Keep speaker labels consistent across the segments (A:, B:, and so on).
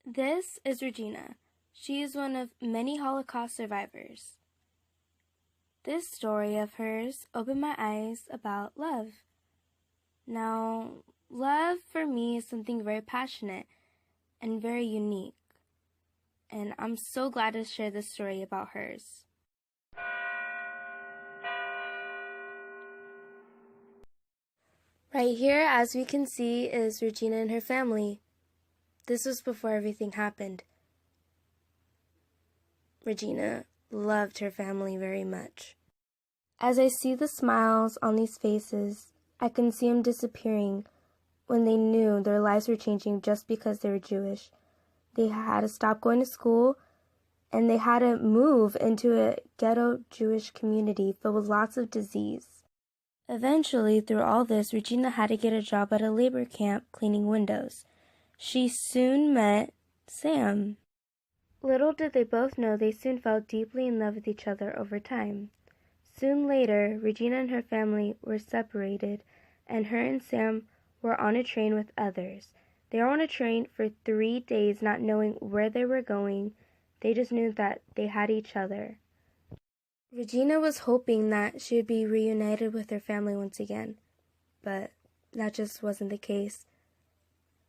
A: This is Regina. She is one of many Holocaust survivors. This story of hers opened my eyes about love. Now, love for me is something very passionate and very unique. And I'm so glad to share this story about hers. Right here, as we can see, is Regina and her family. This was before everything happened. Regina loved her family very much. As I see the smiles on these faces, I can see them disappearing when they knew their lives were changing just because they were Jewish. They had to stop going to school, and they had to move into a ghetto Jewish community filled with lots of disease. Eventually, through all this, Regina had to get a job at a labor camp cleaning windows. She soon met Sam. Little did they both know they soon fell deeply in love with each other over time. Soon later, Regina and her family were separated, and her and Sam were on a train with others. They were on a train for 3 days, not knowing where they were going. They just knew that they had each other. Regina was hoping that she would be reunited with her family once again, but that just wasn't the case.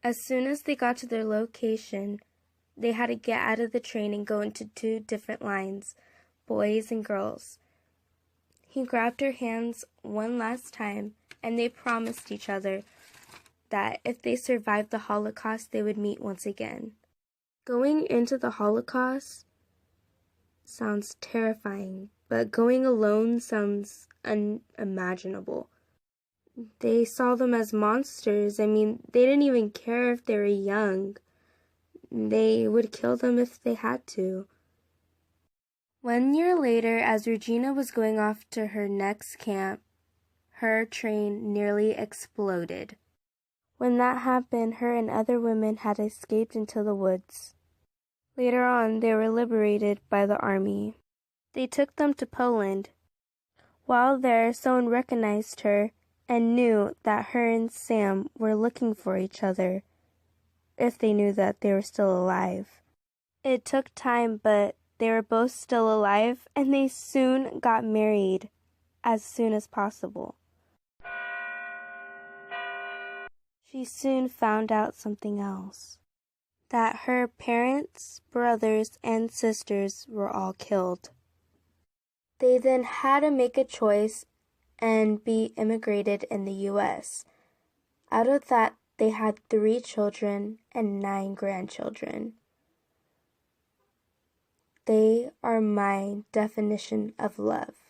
A: As soon as they got to their location, they had to get out of the train and go into 2 different lines, boys and girls. He grabbed her hands one last time, and they promised each other that if they survived the Holocaust, they would meet once again. Going into the Holocaust sounds terrifying, but going alone sounds unimaginable. They saw them as monsters. I mean, they didn't even care if they were young. They would kill them if they had to. 1 year later, as Regina was going off to her next camp, her train nearly exploded. When that happened, her and other women had escaped into the woods. Later on, they were liberated by the army. They took them to Poland. While there, someone recognized her and knew that her and Sam were looking for each other, if they knew that they were still alive. It took time, but they were both still alive, and they soon got married as soon as possible. She soon found out something else, that her parents, brothers, and sisters were all killed. They then had to make a choice and be immigrated in the U.S. Out of that, they had 3 children and 9 grandchildren. They are my definition of love.